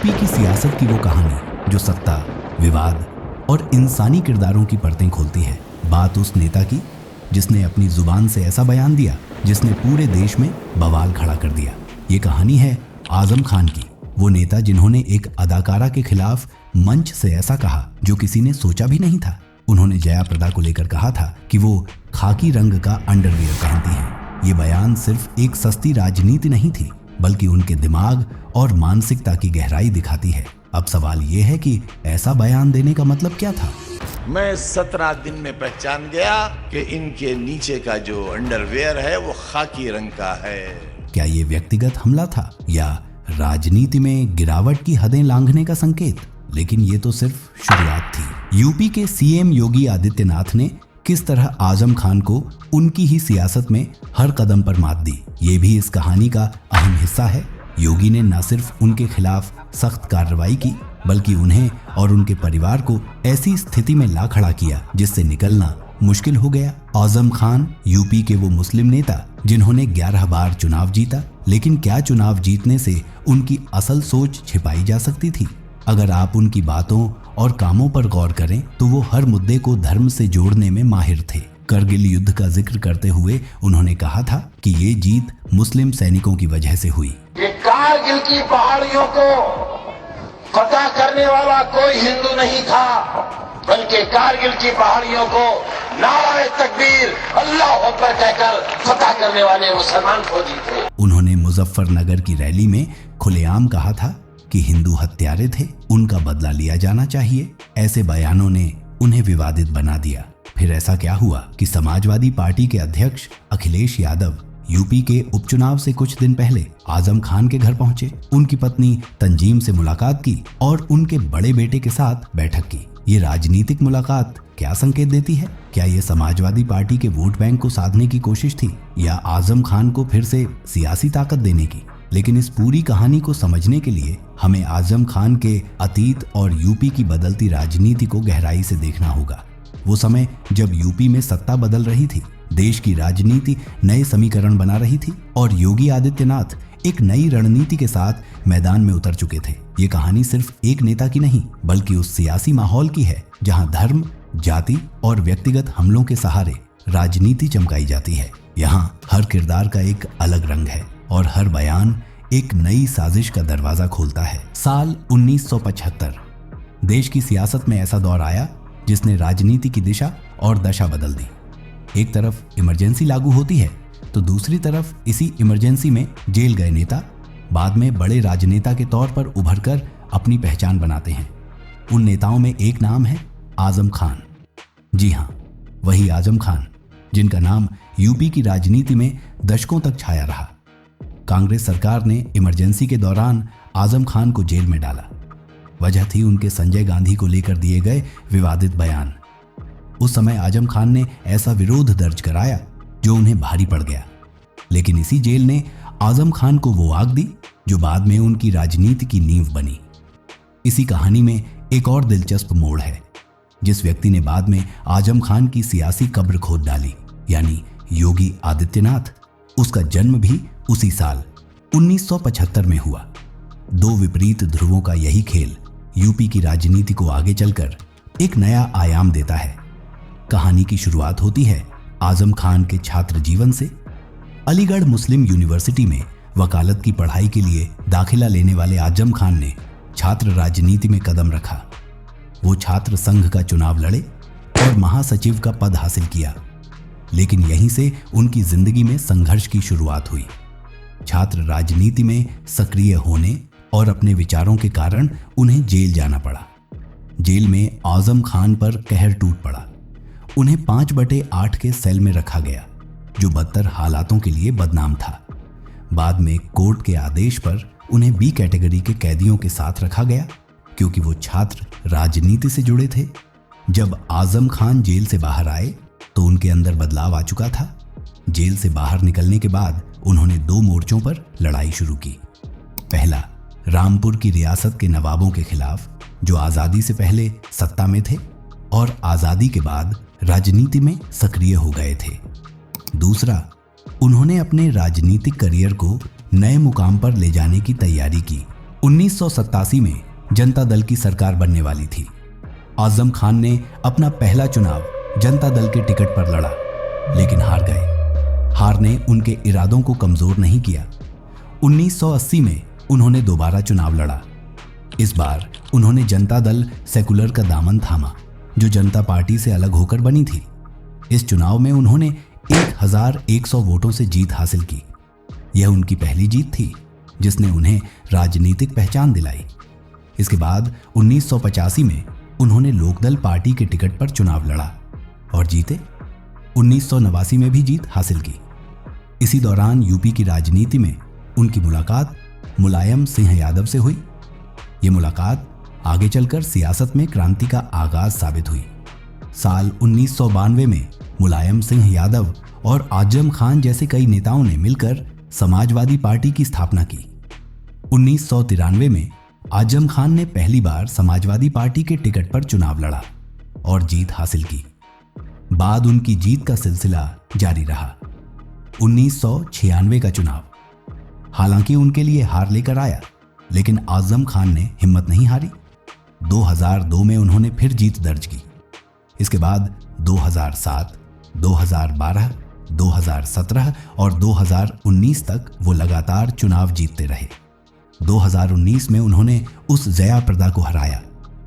UP की सियासत की वो कहानी जो सत्ता, विवाद और इंसानी किरदारों की परतें खोलती है। बात उस नेता की जिसने अपनी जुबान से ऐसा बयान दिया जिसने पूरे देश में बवाल खड़ा कर दिया। ये कहानी है आजम खान की, वो नेता जिन्होंने एक अदाकारा के खिलाफ मंच से ऐसा कहा जो किसी ने सोचा भी नहीं था। उन्होंने जया प्रदा को लेकर कहा था कि वो खाकी रंग का अंडरवियर पहनती हैं। ये बयान सिर्फ एक सस्ती राजनीति नहीं थी, बल्कि उनके दिमाग और मानसिकता की गहराई दिखाती है। अब सवाल ये है कि ऐसा बयान देने का मतलब क्या था? मैं 17 दिन में पहचान गया कि इनके नीचे का जो अंडरवियर है वो खाकी रंग का है। क्या ये व्यक्तिगत हमला था या राजनीति में गिरावट की हदें लांघने का संकेत? लेकिन ये तो सिर्फ शुरुआत थी। यूपी के सीएम योगी आदित्यनाथ ने किस तरह आजम खान को उनकी ही सियासत में हर कदम पर मात दी, ये भी इस कहानी का अहम हिस्सा है। योगी ने न सिर्फ उनके खिलाफ सख्त कार्रवाई की, बल्कि उन्हें और उनके परिवार को ऐसी स्थिति में ला खड़ा किया जिससे निकलना मुश्किल हो गया। आजम खान यूपी के वो मुस्लिम नेता जिन्होंने 11 बार चुनाव जीता, लेकिन क्या चुनाव जीतने से उनकी असल सोच छिपाई जा सकती थी? अगर आप उनकी बातों और कामों पर गौर करें तो वो हर मुद्दे को धर्म से जोड़ने में माहिर थे। करगिल युद्ध का जिक्र करते हुए उन्होंने कहा था कि ये जीत मुस्लिम सैनिकों की वजह से हुई। ये कारगिल की पहाड़ियों को फतह करने वाला कोई हिंदू नहीं था, बल्कि कारगिल की पहाड़ियों को नारे तकबीर अल्लाह अकबर कहकर फतह करने वाले मुसलमान फौजी थे। उन्होंने मुजफ्फरनगर की रैली में खुलेआम कहा था कि हिंदू हत्यारे थे, उनका बदला लिया जाना चाहिए। ऐसे बयानों ने उन्हें विवादित बना दिया। फिर ऐसा क्या हुआ कि समाजवादी पार्टी के अध्यक्ष अखिलेश यादव यूपी के उपचुनाव से कुछ दिन पहले आजम खान के घर पहुंचे, उनकी पत्नी तंजीम से मुलाकात की और उनके बड़े बेटे के साथ बैठक की। ये राजनीतिक मुलाकात क्या संकेत देती है? क्या ये समाजवादी पार्टी के वोट बैंक को साधने की कोशिश थी या आजम खान को फिर से सियासी ताकत देने की? लेकिन इस पूरी कहानी को समझने के लिए हमें आजम खान के अतीत और यूपी की बदलती राजनीति को गहराई से देखना होगा। वो समय जब यूपी में सत्ता बदल रही थी, देश की राजनीति नए समीकरण बना रही थी और योगी आदित्यनाथ एक नई रणनीति के साथ मैदान में उतर चुके थे। ये कहानी सिर्फ एक नेता की नहीं, बल्कि उस सियासी माहौल की है जहां धर्म, जाति और व्यक्तिगत हमलों के सहारे राजनीति चमकाई जाती है। यहाँ हर किरदार का एक अलग रंग है और हर बयान एक नई साजिश का दरवाजा खोलता है। साल 1975 देश की सियासत में ऐसा दौर आया जिसने राजनीति की दिशा और दशा बदल दी। एक तरफ इमरजेंसी लागू होती है तो दूसरी तरफ इसी इमरजेंसी में जेल गए नेता बाद में बड़े राजनेता के तौर पर उभरकर अपनी पहचान बनाते हैं। उन नेताओं में एक नाम है आजम खान। जी हाँ, वही आजम खान जिनका नाम यूपी की राजनीति में दशकों तक छाया रहा। कांग्रेस सरकार ने इमरजेंसी के दौरान आजम खान को जेल में डाला। वजह थी उनके संजय गांधी को लेकर दिए गए विवादित बयान। उस समय आजम खान ने ऐसा विरोध दर्ज कराया जो उन्हें भारी पड़ गया, लेकिन इसी जेल ने आजम खान को वो आग दी जो बाद में उनकी राजनीति की नींव बनी। इसी कहानी में एक और दिलचस्प मोड़ है। जिस व्यक्ति ने बाद में आजम खान की सियासी कब्र खोद डाली, यानी योगी आदित्यनाथ, उसका जन्म भी उसी साल 1975 में हुआ। दो विपरीत ध्रुवों का यही खेल यूपी की राजनीति को आगे चलकर एक नया आयाम देता है। कहानी की शुरुआत होती है आजम खान के छात्र जीवन से। अलीगढ़ मुस्लिम यूनिवर्सिटी में वकालत की पढ़ाई के लिए दाखिला लेने वाले आजम खान ने छात्र राजनीति में कदम रखा। वो छात्र संघ का चुनाव लड़े और महासचिव का पद हासिल किया, लेकिन यहीं से उनकी जिंदगी में संघर्ष की शुरुआत हुई। छात्र राजनीति में सक्रिय होने और अपने विचारों के कारण उन्हें जेल जाना पड़ा। जेल में आजम खान पर कहर टूट पड़ा। उन्हें 5/8 के सेल में रखा गया, जो बदतर हालातों के लिए बदनाम था। बाद में कोर्ट के आदेश पर उन्हें बी कैटेगरी के कैदियों के साथ रखा गया, क्योंकि वो छात्र राजनीति से जुड़े थे। जब आजम खान जेल से बाहर आए तो उनके अंदर बदलाव आ चुका था। जेल से बाहर निकलने के बाद उन्होंने 2 मोर्चों पर लड़ाई शुरू की। पहला, रामपुर की रियासत के नवाबों के खिलाफ जो आज़ादी से पहले सत्ता में थे और आज़ादी के बाद राजनीति में सक्रिय हो गए थे। दूसरा, उन्होंने अपने राजनीतिक करियर को नए मुकाम पर ले जाने की तैयारी की 1987 में जनता दल की सरकार बनने वाली थी। आजम खान ने अपना पहला चुनाव जनता दल के टिकट पर लड़ा, लेकिन हार गए। हार ने उनके इरादों को कमजोर नहीं किया। 1980 में उन्होंने दोबारा चुनाव लड़ा। इस बार उन्होंने जनता दल सेकुलर का दामन थामा, जो जनता पार्टी से अलग होकर बनी थी। इस चुनाव में उन्होंने 1100 वोटों से जीत हासिल की। यह उनकी पहली जीत थी, जिसने उन्हें राजनीतिक पहचान दिलाई। इसके बाद 1985 में उन्होंने लोकदल पार्टी के टिकट पर चुनाव लड़ा और जीते। 1989 में भी जीत हासिल की। इसी दौरान यूपी की राजनीति में उनकी मुलाकात मुलायम सिंह यादव से हुई। ये मुलाकात आगे चलकर सियासत में क्रांति का आगाज साबित हुई। साल 1992 में मुलायम सिंह यादव और आजम खान जैसे कई नेताओं ने मिलकर समाजवादी पार्टी की स्थापना की। 1993 में आजम खान ने पहली बार समाजवादी पार्टी के टिकट पर चुनाव लड़ा और जीत हासिल की। बाद उनकी जीत का सिलसिला जारी रहा। 1996 का चुनाव हालांकि उनके लिए हार लेकर आया, लेकिन आजम खान ने हिम्मत नहीं हारी। 2002 में उन्होंने फिर जीत दर्ज की। इसके बाद 2007, 2012, 2017 और 2019 तक वो लगातार चुनाव जीतते रहे। 2019 में उन्होंने उस जया प्रदा को हराया,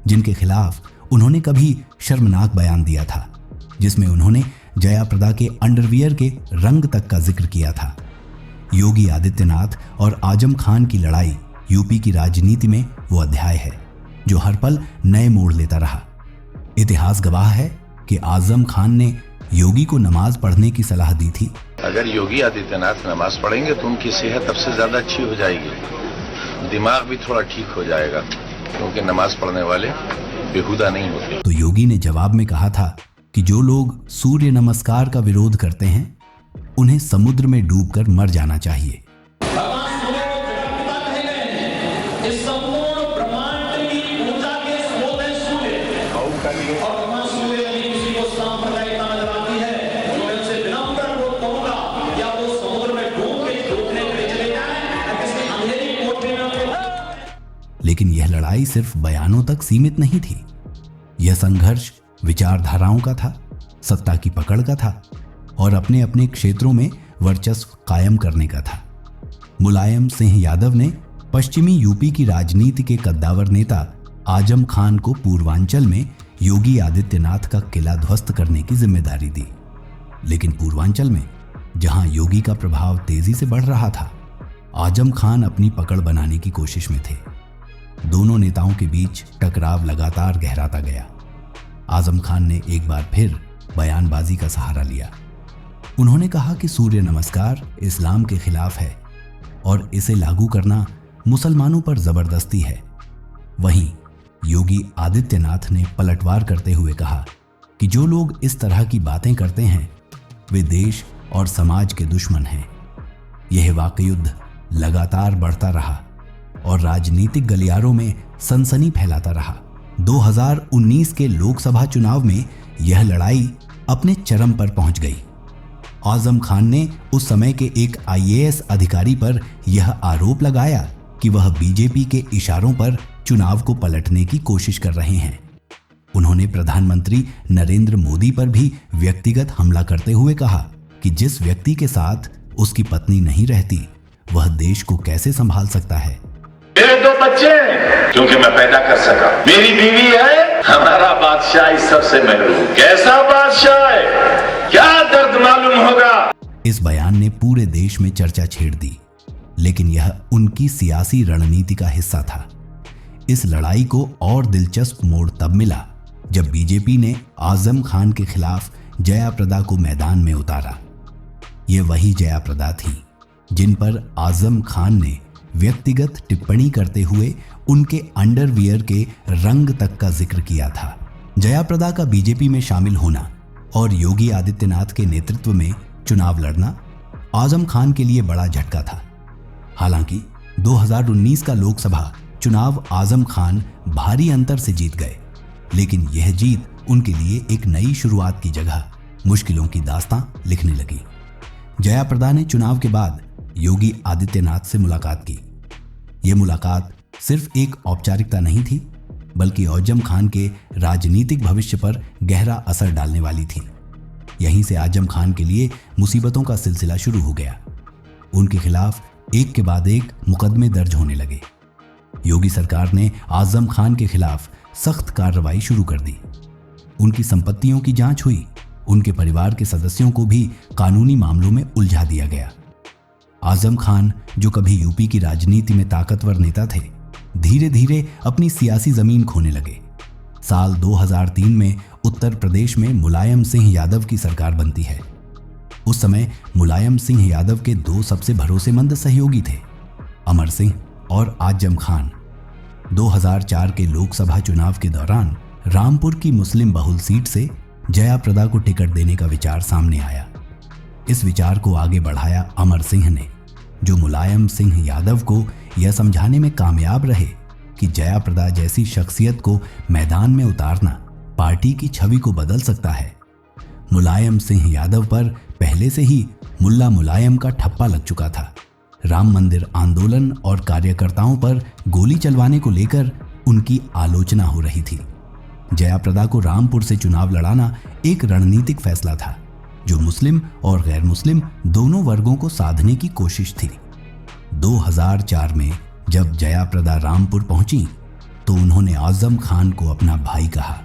जिनके खिलाफ उन्होंने कभी शर्मनाक बयान दिया था, जिसमें उन्होंने जया प्रदा के अंडरवियर के रंग तक का जिक्र किया था। योगी आदित्यनाथ और आजम खान की लड़ाई यूपी की राजनीति में वो अध्याय है जो हर पल नए मोड़ लेता रहा। इतिहास गवाह है कि आजम खान ने योगी को नमाज पढ़ने की सलाह दी थी। अगर योगी आदित्यनाथ नमाज पढ़ेंगे तो उनकी सेहत अब से ज्यादा अच्छी हो जाएगी, दिमाग भी थोड़ा ठीक हो जाएगा, क्योंकि नमाज पढ़ने वाले बेहुदा नहीं होते। तो योगी ने जवाब में कहा था कि जो लोग सूर्य नमस्कार का विरोध करते हैं, उन्हें समुद्र में डूबकर मर जाना चाहिए। लेकिन यह लड़ाई सिर्फ बयानों तक सीमित नहीं थी। यह संघर्ष विचारधाराओं का था, सत्ता की पकड़ का था और अपने अपने क्षेत्रों में वर्चस्व कायम करने का था। मुलायम सिंह यादव ने पश्चिमी यूपी की राजनीति के कद्दावर नेता आजम खान को पूर्वांचल में योगी आदित्यनाथ का किला ध्वस्त करने की जिम्मेदारी दी। लेकिन पूर्वांचल में, जहां योगी का प्रभाव तेजी से बढ़ रहा था, आजम खान अपनी पकड़ बनाने की कोशिश में थे। दोनों नेताओं के बीच टकराव लगातार गहराता गया। आजम खान ने एक बार फिर बयानबाजी का सहारा लिया। उन्होंने कहा कि सूर्य नमस्कार इस्लाम के खिलाफ है और इसे लागू करना मुसलमानों पर जबरदस्ती है। वहीं योगी आदित्यनाथ ने पलटवार करते हुए कहा कि जो लोग इस तरह की बातें करते हैं, वे देश और समाज के दुश्मन हैं। यह वाकयुद्ध लगातार बढ़ता रहा और राजनीतिक गलियारों में सनसनी फैलाता रहा। 2019 के लोकसभा चुनाव में यह लड़ाई अपने चरम पर पहुंच गई। आजम खान ने उस समय के एक IAS अधिकारी पर यह आरोप लगाया कि वह बीजेपी के इशारों पर चुनाव को पलटने की कोशिश कर रहे हैं। उन्होंने प्रधानमंत्री नरेंद्र मोदी पर भी व्यक्तिगत हमला करते हुए कहा कि जिस व्यक्ति के साथ उसकी पत्नी नहीं रहती, वह देश को कैसे संभाल सकता है। मेरे 2 बच्चे हैं, क्योंकि मैं पैदा कर सका। मेरी बीवी है, हमारा बादशाह इस सबसे महरूम। कैसा बादशाह है, क्या दर्द मालूम होगा। इस बयान ने पूरे देश में चर्चा छेड़ दी, लेकिन यह उनकी सियासी रणनीति का हिस्सा था। इस लड़ाई को और दिलचस्प मोड़ तब मिला जब बीजेपी ने आजम खान के खिलाफ जया प्रदा को मैदान में उतारा। ये वही जया प्रदा थी जिन पर आजम खान ने व्यक्तिगत टिप्पणी करते हुए उनके अंडरवियर के रंग तक का जिक्र किया था। जया प्रदा का बीजेपी में शामिल होना और योगी आदित्यनाथ के नेतृत्व में चुनाव लड़ना आजम खान के लिए बड़ा झटका था। हालांकि 2019 का लोकसभा चुनाव आजम खान भारी अंतर से जीत गए, लेकिन यह जीत उनके लिए एक नई शुरुआत की जगह मुश्किलों की दास्तां लिखने लगी। जया प्रदा ने चुनाव के बाद योगी आदित्यनाथ से मुलाकात की। यह मुलाकात सिर्फ एक औपचारिकता नहीं थी, बल्कि आजम खान के राजनीतिक भविष्य पर गहरा असर डालने वाली थी। यहीं से आजम खान के लिए मुसीबतों का सिलसिला शुरू हो गया। उनके खिलाफ एक के बाद एक मुकदमे दर्ज होने लगे। योगी सरकार ने आजम खान के खिलाफ सख्त कार्रवाई शुरू कर दी। उनकी संपत्तियों की जांच हुई। उनके परिवार के सदस्यों को भी कानूनी मामलों में उलझा दिया गया। आजम खान, जो कभी यूपी की राजनीति में ताकतवर नेता थे, धीरे धीरे अपनी सियासी जमीन खोने लगे। साल 2003 में उत्तर प्रदेश में मुलायम सिंह यादव की सरकार बनती है। उस समय मुलायम सिंह यादव के दो सबसे भरोसेमंद सहयोगी थे, अमर सिंह और आजम खान। 2004 के लोकसभा चुनाव के दौरान रामपुर की मुस्लिम बहुल सीट से जया प्रदा को टिकट देने का विचार सामने आया। इस विचार को आगे बढ़ाया अमर सिंह ने, जो मुलायम सिंह यादव को यह समझाने में कामयाब रहे कि जया प्रदा जैसी शख्सियत को मैदान में उतारना पार्टी की छवि को बदल सकता है। मुलायम सिंह यादव पर पहले से ही मुल्ला मुलायम का ठप्पा लग चुका था। राम मंदिर आंदोलन और कार्यकर्ताओं पर गोली चलवाने को लेकर उनकी आलोचना हो रही थी। जया प्रदा को रामपुर से चुनाव लड़ाना एक रणनीतिक फैसला था, जो मुस्लिम और गैर मुस्लिम दोनों वर्गों को साधने की कोशिश थी। 2004 में जब जया प्रदा रामपुर पहुंची तो उन्होंने आजम खान को अपना भाई कहा।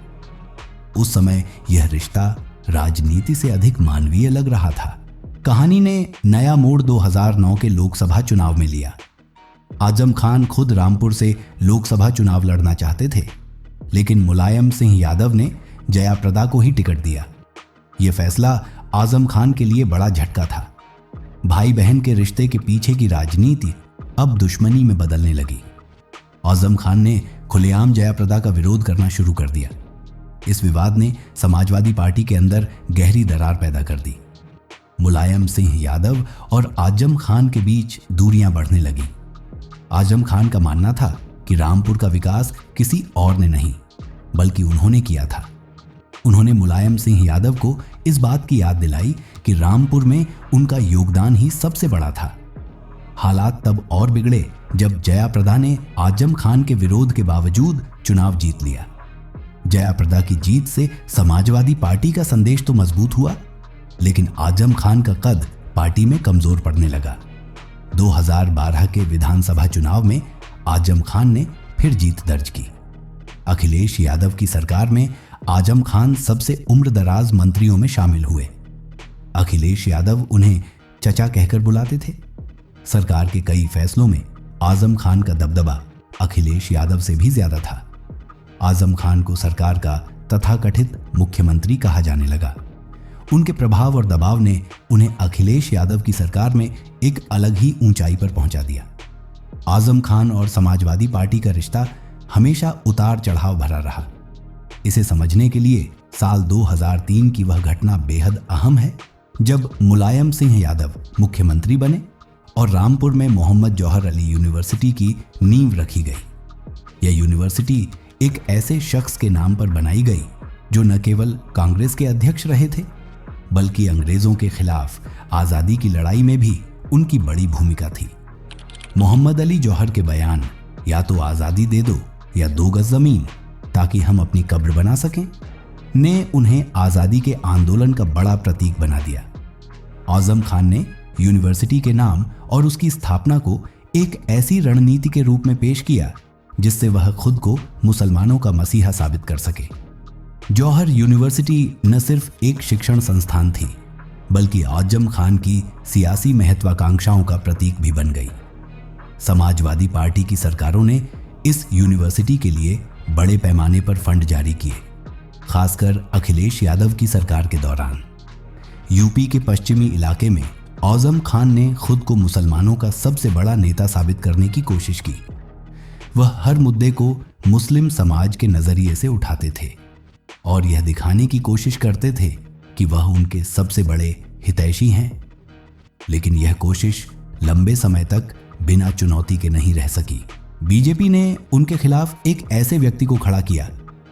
उस समय यह रिश्ता राजनीति से अधिक मानवीय लग रहा था। कहानी ने नया मोड़ 2009 के लोकसभा चुनाव में लिया। आजम खान खुद रामपुर से लोकसभा चुनाव लड़ना चाहते थे, लेकिन मुलायम सिंह यादव ने जया प्रदा को ही टिकट दिया। यह फैसला आजम खान के लिए बड़ा झटका था। भाई बहन के रिश्ते के पीछे की राजनीति अब दुश्मनी में बदलने लगी। आजम खान ने खुलेआम जया प्रदा का विरोध करना शुरू कर दिया। इस विवाद ने समाजवादी पार्टी के अंदर गहरी दरार पैदा कर दी। मुलायम सिंह यादव और आजम खान के बीच दूरियां बढ़ने लगी। आजम खान का मानना था कि रामपुर का विकास किसी और ने नहीं, बल्कि उन्होंने किया था। उन्होंने मुलायम सिंह यादव को इस बात की याद दिलाई कि रामपुर में उनका योगदान ही सबसे बड़ा था। हालात तब और बिगड़े जब जया प्रदा ने आजम खान के विरोध के बावजूद चुनाव जीत लिया। जया प्रदा की जीत से समाजवादी पार्टी का संदेश तो मजबूत हुआ, लेकिन आजम खान का कद पार्टी में कमजोर पड़ने लगा। 2012 के विधानसभा चुनाव में आजम खान ने फिर जीत दर्ज की। अखिलेश यादव की सरकार में आजम खान सबसे उम्रदराज मंत्रियों में शामिल हुए। अखिलेश यादव उन्हें चचा कहकर बुलाते थे। सरकार के कई फैसलों में आजम खान का दबदबा अखिलेश यादव से भी ज्यादा था। आजम खान को सरकार का तथाकथित मुख्यमंत्री कहा जाने लगा। उनके प्रभाव और दबाव ने उन्हें अखिलेश यादव की सरकार में एक अलग ही ऊंचाई पर पहुंचा दिया। आजम खान और समाजवादी पार्टी का रिश्ता हमेशा उतार चढ़ाव भरा रहा। इसे समझने के लिए साल 2003 की वह घटना बेहद अहम है, जब मुलायम सिंह यादव मुख्यमंत्री बने और रामपुर में मोहम्मद जौहर अली यूनिवर्सिटी की नींव रखी गई। यह यूनिवर्सिटी एक ऐसे शख्स के नाम पर बनाई गई जो न केवल कांग्रेस के अध्यक्ष रहे थे, बल्कि अंग्रेजों के खिलाफ आजादी की लड़ाई में भी उनकी बड़ी भूमिका थी। मोहम्मद अली जौहर के बयान, या तो आजादी दे दो या 2 गज जमीन ताकि हम अपनी कब्र बना सकें, ने उन्हें आजादी के आंदोलन का बड़ा प्रतीक बना दिया। आजम खान ने यूनिवर्सिटी के नाम और उसकी स्थापना को एक ऐसी रणनीति के रूप में पेश किया जिससे वह खुद को मुसलमानों का मसीहा साबित कर सके। जौहर यूनिवर्सिटी न सिर्फ एक शिक्षण संस्थान थी, बल्कि आजम खान की सियासी महत्वाकांक्षाओं का प्रतीक भी बन गई। समाजवादी पार्टी की सरकारों ने इस यूनिवर्सिटी के लिए बड़े पैमाने पर फंड जारी किए, खासकर अखिलेश यादव की सरकार के दौरान। यूपी के पश्चिमी इलाके में आजम खान ने खुद को मुसलमानों का सबसे बड़ा नेता साबित करने की कोशिश की। वह हर मुद्दे को मुस्लिम समाज के नजरिए से उठाते थे और यह दिखाने की कोशिश करते थे कि वह उनके सबसे बड़े हितैषी हैं। लेकिन यह कोशिश लंबे समय तक बिना चुनौती के नहीं रह सकी। बीजेपी ने उनके खिलाफ एक ऐसे व्यक्ति को खड़ा किया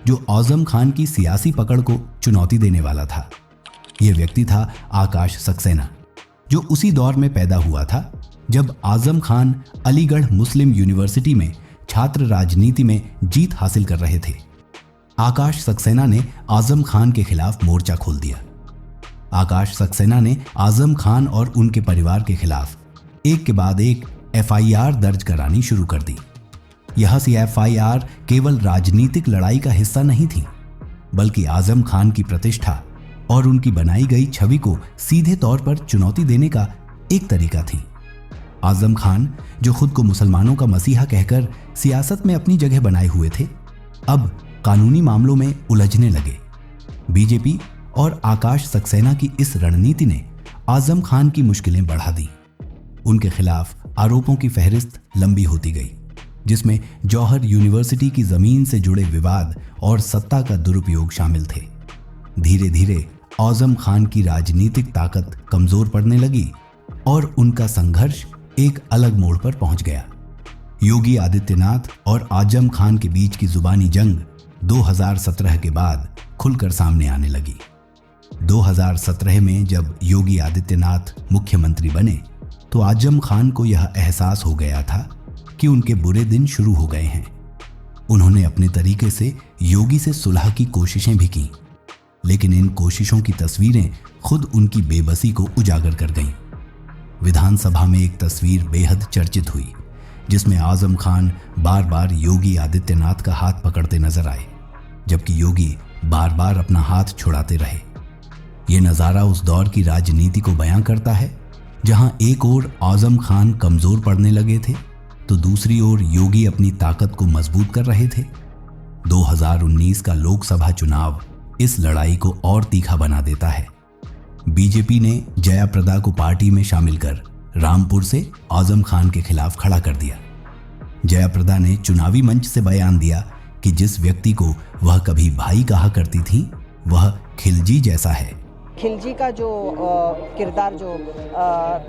जो आजम खान की सियासी पकड़ को चुनौती देने वाला था। यह व्यक्ति था आकाश सक्सेना, जो उसी दौर में पैदा हुआ था जब आजम खान अलीगढ़ मुस्लिम यूनिवर्सिटी में छात्र राजनीति में जीत हासिल कर रहे थे। आकाश सक्सेना ने आजम खान के खिलाफ मोर्चा खोल दिया। आकाश सक्सेना ने आजम खान और उनके परिवार के खिलाफ एक के बाद एक FIR दर्ज करानी शुरू कर दी। यह FIR केवल राजनीतिक लड़ाई का हिस्सा नहीं थी, बल्कि आजम खान की प्रतिष्ठा और उनकी बनाई गई छवि को सीधे तौर पर चुनौती देने का एक तरीका थी। आजम खान, जो खुद को मुसलमानों का मसीहा कहकर सियासत में अपनी जगह बनाए हुए थे, अब कानूनी मामलों में उलझने लगे। बीजेपी और आकाश सक्सेना की इस रणनीति ने आजम खान की मुश्किलें बढ़ा दी। उनके खिलाफ आरोपों की फहरिस्त लंबी होती गई, जिसमें जौहर यूनिवर्सिटी की जमीन से जुड़े विवाद और सत्ता का दुरुपयोग शामिल थे। धीरे धीरे आजम खान की राजनीतिक ताकत कमजोर पड़ने लगी और उनका संघर्ष एक अलग मोड़ पर पहुंच गया। योगी आदित्यनाथ और आजम खान के बीच की जुबानी जंग 2017 के बाद खुलकर सामने आने लगी। 2017 में जब योगी आदित्यनाथ मुख्यमंत्री बने तो आजम खान को यह एहसास हो गया था कि उनके बुरे दिन शुरू हो गए हैं। उन्होंने अपने तरीके से योगी से सुलह की कोशिशें भी की, लेकिन इन कोशिशों की तस्वीरें खुद उनकी बेबसी को उजागर कर गईं। विधानसभा में एक तस्वीर बेहद चर्चित हुई, जिसमें आजम खान बार बार योगी आदित्यनाथ का हाथ पकड़ते नजर आए, जबकि योगी बार बार अपना हाथ छुड़ाते रहे। ये नज़ारा उस दौर की राजनीति को बयां करता है, जहां एक ओर आजम खान कमजोर पड़ने लगे थे तो दूसरी ओर योगी अपनी ताकत को मजबूत कर रहे थे। 2019 का लोकसभा चुनाव इस लड़ाई को और तीखा बना देता है। बीजेपी ने जयाप्रदा को पार्टी में शामिल कर रामपुर से आजम खान के खिलाफ खड़ा कर दिया। जयाप्रदा ने चुनावी मंच से बयान दिया कि जिस व्यक्ति को वह कभी भाई कहा करती थी, वह खिलजी जैसा है। खिलजी का जो किरदार जो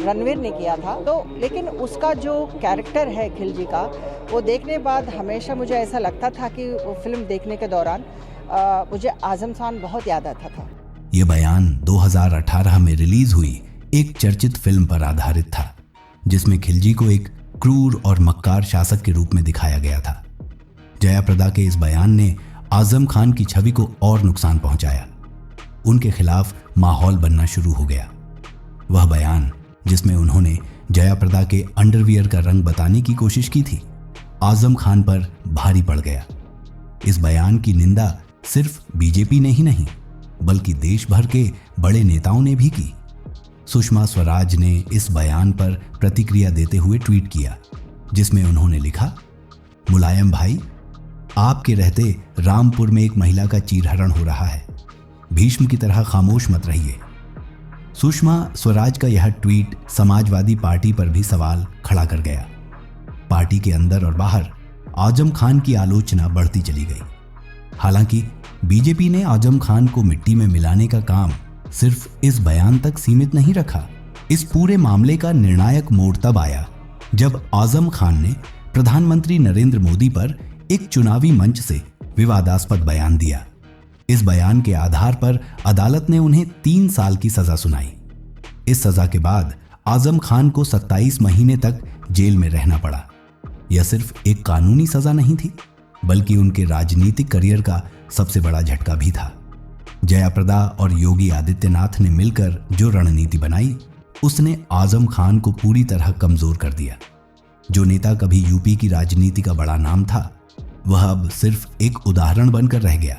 रणवीर ने किया था, तो लेकिन उसका जो कैरेक्टर है खिलजी का, वो देखने बाद हमेशा मुझे ऐसा लगता था कि वो फिल्म देखने के दौरान मुझे आजम खान बहुत याद आता था। ये बयान 2018 में रिलीज हुई एक चर्चित फिल्म पर आधारित था, जिसमें खिलजी को एक क्रूर और मक्कार शासक के रूप में दिखाया गया था। जयाप्रदा के इस बयान ने आजम खान की छवि को और नुकसान पहुंचाया। उनके खिलाफ माहौल बनना शुरू हो गया। वह बयान, जिसमें उन्होंने जयाप्रदा के अंडरवियर का रंग बताने की कोशिश की थी, आजम खान पर भारी पड़ गया। इस बयान की निंदा सिर्फ बीजेपी ने ही नहीं, बल्कि देश भर के बड़े नेताओं ने भी की। सुषमा स्वराज ने इस बयान पर प्रतिक्रिया देते हुए ट्वीट किया, जिसमें उन्होंने लिखा, मुलायम भाई, आपके रहते रामपुर में एक महिला का चीरहरण हो रहा है। भीष्म की तरह खामोश मत रहिए। सुषमा स्वराज का यह ट्वीट समाजवादी पार्टी पर भी सवाल खड़ा कर गया। पार्टी के अंदर और बाहर आजम खान की आलोचना बढ़ती चली गई। हालांकि बीजेपी ने आजम खान को मिट्टी में मिलाने का काम सिर्फ इस बयान तक सीमित नहीं रखा। इस पूरे मामले का निर्णायक मोड़ तब आया जब आजम खान ने प्रधानमंत्री नरेंद्र मोदी पर एक चुनावी मंच से विवादास्पद बयान दिया। इस बयान के आधार पर अदालत ने उन्हें 3 साल की सजा सुनाई। इस सजा के बाद आजम खान को 27 महीने तक जेल में रहना पड़ा। यह सिर्फ एक कानूनी सजा नहीं थी, बल्कि उनके राजनीतिक करियर का सबसे बड़ा झटका भी था। जयाप्रदा और योगी आदित्यनाथ ने मिलकर जो रणनीति बनाई, उसने आजम खान को पूरी तरह कमजोर कर दिया। जो नेता कभी यूपी की राजनीति का बड़ा नाम था, वह अब सिर्फ एक उदाहरण बनकर रह गया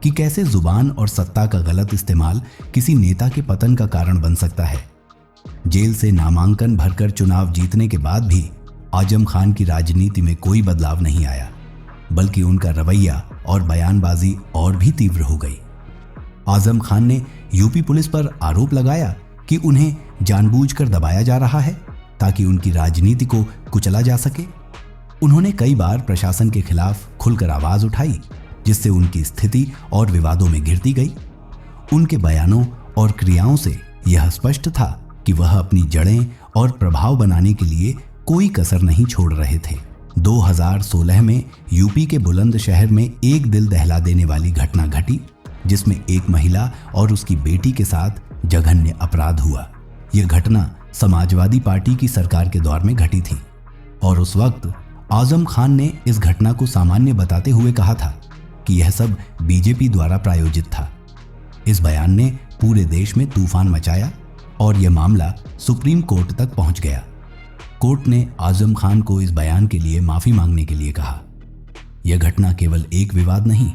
कि कैसे जुबान और सत्ता का गलत इस्तेमाल किसी नेता के पतन का कारण बन सकता है। जेल से नामांकन भरकर चुनाव जीतने के बाद भी आजम खान की राजनीति में कोई बदलाव नहीं आया, बल्कि उनका रवैया और बयानबाजी और भी तीव्र हो गई। आजम खान ने यूपी पुलिस पर आरोप लगाया कि उन्हें जानबूझकर दबाया जा रहा है ताकि उनकी राजनीति को कुचला जा सके। उन्होंने कई बार प्रशासन के खिलाफ खुलकर आवाज उठाई, जिससे उनकी स्थिति और विवादों में घिरती गई। उनके बयानों और क्रियाओं से यह स्पष्ट था कि वह अपनी जड़ें और प्रभाव बनाने के लिए कोई कसर नहीं छोड़ रहे थे। 2016 में यूपी के बुलंदशहर में एक दिल दहला देने वाली घटना घटी, जिसमें एक महिला और उसकी बेटी के साथ जघन्य अपराध हुआ। यह घटना समाजवादी पार्टी की सरकार के दौर में घटी थी और उस वक्त आजम खान ने इस घटना को सामान्य बताते हुए कहा था कि यह सब बीजेपी द्वारा प्रायोजित था। इस बयान ने पूरे देश में तूफान मचाया और यह मामला सुप्रीम कोर्ट तक पहुंच गया। कोर्ट ने आजम खान को इस बयान के लिए माफी मांगने के लिए कहा। यह घटना केवल एक विवाद नहीं,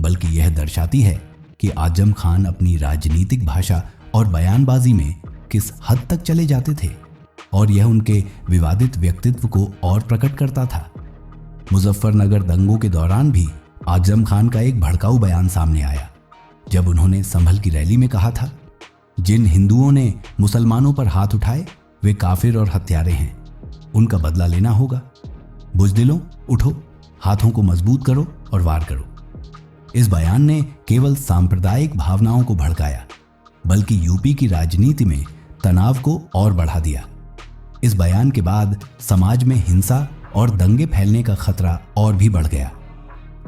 बल्कि यह दर्शाती है कि आजम खान अपनी राजनीतिक भाषा और बयानबाजी में किस हद तक चले जाते थे, और यह उनके विवादित व्यक्तित्व को और प्रकट करता था। मुजफ्फरनगर दंगों के दौरान भी आजम खान का एक भड़काऊ बयान सामने आया, जब उन्होंने संभल की रैली में कहा था, जिन हिंदुओं ने मुसलमानों पर हाथ उठाए वे काफिर और हत्यारे हैं, उनका बदला लेना होगा। बुज़दिलों, उठो, हाथों को मजबूत करो और वार करो। इस बयान ने केवल सांप्रदायिक भावनाओं को भड़काया, बल्कि यूपी की राजनीति में तनाव को और बढ़ा दिया। इस बयान के बाद समाज में हिंसा और दंगे फैलने का खतरा और भी बढ़ गया।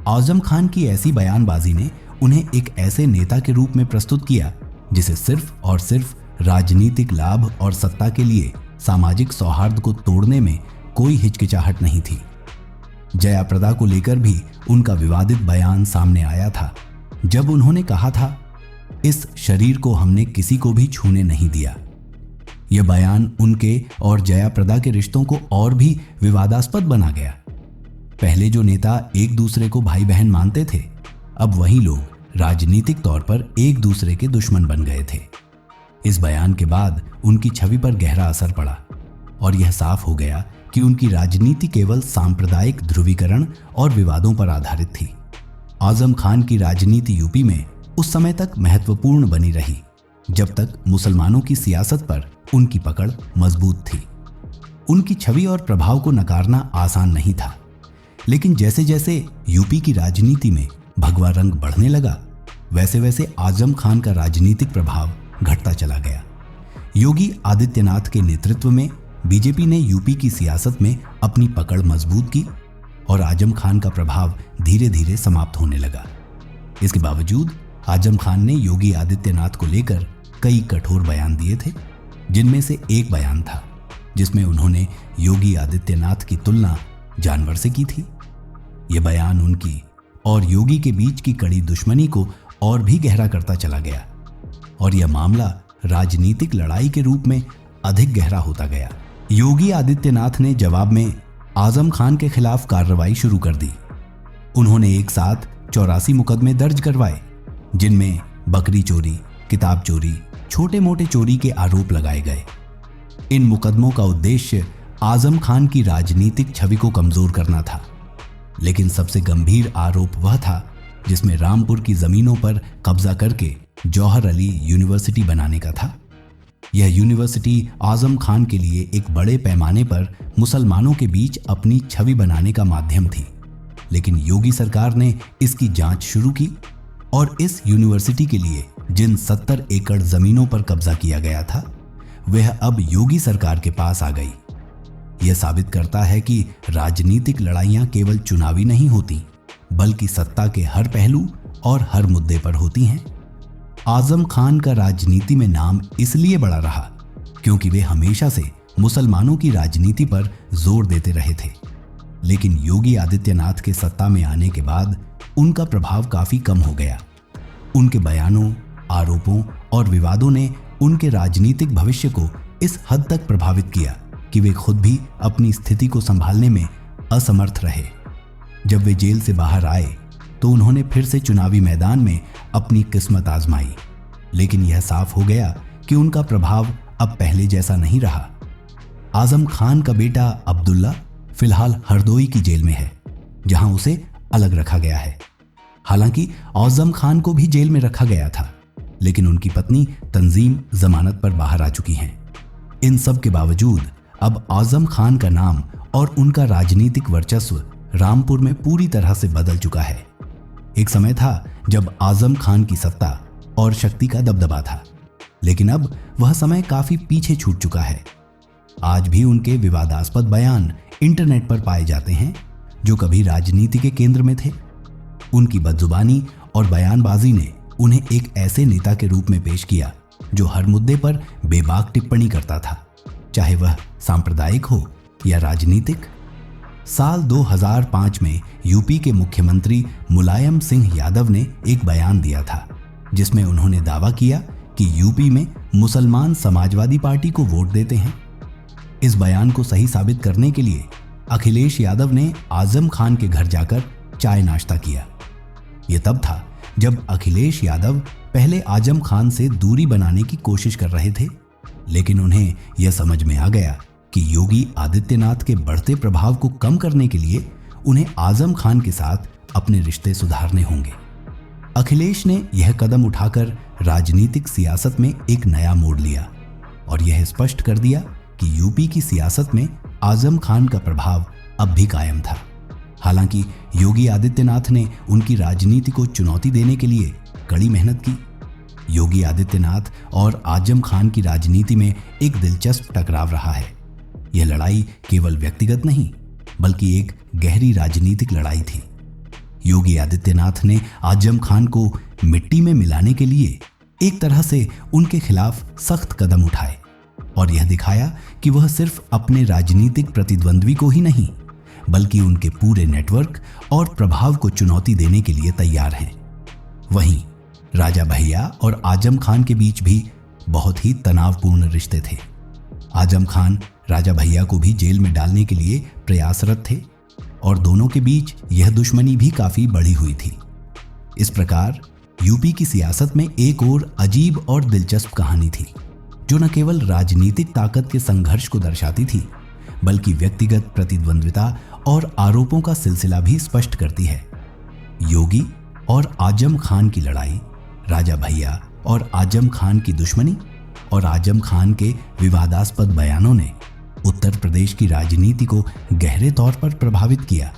आजम खान की ऐसी बयानबाजी ने उन्हें एक ऐसे नेता के रूप में प्रस्तुत किया जिसे सिर्फ और सिर्फ राजनीतिक लाभ और सत्ता के लिए सामाजिक सौहार्द को तोड़ने में कोई हिचकिचाहट नहीं थी। जया प्रदा को लेकर भी उनका विवादित बयान सामने आया था, जब उन्होंने कहा था, इस शरीर को हमने किसी को भी छूने नहीं दिया। यह बयान उनके और जया प्रदा के रिश्तों को और भी विवादास्पद बना गया। पहले जो नेता एक दूसरे को भाई बहन मानते थे, अब वही लोग राजनीतिक तौर पर एक दूसरे के दुश्मन बन गए थे। इस बयान के बाद उनकी छवि पर गहरा असर पड़ा और यह साफ हो गया कि उनकी राजनीति केवल सांप्रदायिक ध्रुवीकरण और विवादों पर आधारित थी। आजम खान की राजनीति यूपी में उस समय तक महत्वपूर्ण बनी रही, जब तक मुसलमानों की सियासत पर उनकी पकड़ मजबूत थी। उनकी छवि और प्रभाव को नकारना आसान नहीं था, लेकिन जैसे जैसे यूपी की राजनीति में भगवा रंग बढ़ने लगा, वैसे वैसे आजम खान का राजनीतिक प्रभाव घटता चला गया। योगी आदित्यनाथ के नेतृत्व में बीजेपी ने यूपी की सियासत में अपनी पकड़ मजबूत की और आजम खान का प्रभाव धीरे धीरे समाप्त होने लगा। इसके बावजूद आजम खान ने योगी आदित्यनाथ को लेकर कई कठोर बयान दिए थे, जिनमें से एक बयान था जिसमें उन्होंने योगी आदित्यनाथ की तुलना जानवर से की थी। यह बयान उनकी और योगी के बीच की कड़ी दुश्मनी को और भी गहरा करता चला गया और यह मामला राजनीतिक लड़ाई के रूप में अधिक गहरा होता गया। योगी आदित्यनाथ ने जवाब में आजम खान के खिलाफ कार्रवाई शुरू कर दी। उन्होंने एक साथ 84 मुकदमे दर्ज करवाए, जिनमें बकरी चोरी, किताब चोरी, छोटे मोटे चोरी के आरोप लगाए गए। इन मुकदमों का उद्देश्य आजम खान की राजनीतिक छवि को कमजोर करना था, लेकिन सबसे गंभीर आरोप वह था जिसमें रामपुर की जमीनों पर कब्जा करके जौहर अली यूनिवर्सिटी बनाने का था। यह यूनिवर्सिटी आजम खान के लिए एक बड़े पैमाने पर मुसलमानों के बीच अपनी छवि बनाने का माध्यम थी, लेकिन योगी सरकार ने इसकी जांच शुरू की और इस यूनिवर्सिटी के लिए जिन 70 एकड़ जमीनों पर कब्जा किया गया था, वह अब योगी सरकार के पास आ गई। यह साबित करता है कि राजनीतिक लड़ाइयां केवल चुनावी नहीं होती, बल्कि सत्ता के हर पहलू और हर मुद्दे पर होती हैं। आजम खान का राजनीति में नाम इसलिए बड़ा रहा क्योंकि वे हमेशा से मुसलमानों की राजनीति पर जोर देते रहे थे, लेकिन योगी आदित्यनाथ के सत्ता में आने के बाद उनका प्रभाव काफी कम हो गया। उनके बयानों, आरोपों और विवादों ने उनके राजनीतिक भविष्य को इस हद तक प्रभावित किया कि वे खुद भी अपनी स्थिति को संभालने में असमर्थ रहे। जब वे जेल से बाहर आए तो उन्होंने फिर से चुनावी मैदान में अपनी किस्मत आजमाई, लेकिन यह साफ हो गया कि उनका प्रभाव अब पहले जैसा नहीं रहा। आजम खान का बेटा अब्दुल्ला फिलहाल हरदोई की जेल में है, जहां उसे अलग रखा गया है। हालांकि आजम खान को भी जेल में रखा गया था, लेकिन उनकी पत्नी तंजीम जमानत पर बाहर आ चुकी हैं। इन सब के बावजूद अब आजम खान का नाम और उनका राजनीतिक वर्चस्व रामपुर में पूरी तरह से बदल चुका है। एक समय था जब आजम खान की सत्ता और शक्ति का दबदबा था, लेकिन अब वह समय काफी पीछे छूट चुका है। आज भी उनके विवादास्पद बयान इंटरनेट पर पाए जाते हैं, जो कभी राजनीति के केंद्र में थे। उनकी बदजुबानी और बयानबाजी ने उन्हें एक ऐसे नेता के रूप में पेश किया जो हर मुद्दे पर बेबाक टिप्पणी करता था, चाहे वह सांप्रदायिक हो या राजनीतिक। साल 2005 में यूपी के मुख्यमंत्री मुलायम सिंह यादव ने एक बयान दिया था जिसमें उन्होंने दावा किया कि यूपी में मुसलमान समाजवादी पार्टी को वोट देते हैं। इस बयान को सही साबित करने के लिए अखिलेश यादव ने आजम खान के घर जाकर चाय नाश्ता किया। यह तब था जब अखिलेश यादव पहले आजम खान से दूरी बनाने की कोशिश कर रहे थे, लेकिन उन्हें यह समझ में आ गया कि योगी आदित्यनाथ के बढ़ते प्रभाव को कम करने के लिए उन्हें आजम खान के साथ अपने रिश्ते सुधारने होंगे। अखिलेश ने यह कदम उठाकर राजनीतिक सियासत में एक नया मोड़ लिया और यह स्पष्ट कर दिया कि यूपी की सियासत में आजम खान का प्रभाव अब भी कायम था। हालांकि योगी आदित्यनाथ ने उनकी राजनीति को चुनौती देने के लिए कड़ी मेहनत की। योगी आदित्यनाथ और आजम खान की राजनीति में एक दिलचस्प टकराव रहा है। यह लड़ाई केवल व्यक्तिगत नहीं बल्कि एक गहरी राजनीतिक लड़ाई थी। योगी आदित्यनाथ ने आजम खान को मिट्टी में मिलाने के लिए एक तरह से उनके खिलाफ सख्त कदम उठाए और यह दिखाया कि वह सिर्फ अपने राजनीतिक प्रतिद्वंद्वी को ही नहीं बल्कि उनके पूरे नेटवर्क और प्रभाव को चुनौती देने के लिए तैयार हैं। वहीं राजा भैया और आजम खान के बीच भी बहुत ही तनावपूर्ण रिश्ते थे। आजम खान राजा भैया को भी जेल में डालने के लिए प्रयासरत थे और दोनों के बीच यह दुश्मनी भी काफी बढ़ी हुई थी। इस प्रकार यूपी की सियासत में एक और अजीब और दिलचस्प कहानी थी जो न केवल राजनीतिक ताकत के संघर्ष को दर्शाती थी बल्कि व्यक्तिगत प्रतिद्वंद्विता और आरोपों का सिलसिला भी स्पष्ट करती है। योगी और आजम खान की लड़ाई, राजा भैया और आजम खान की दुश्मनी और आजम खान के विवादास्पद बयानों ने उत्तर प्रदेश की राजनीति को गहरे तौर पर प्रभावित किया।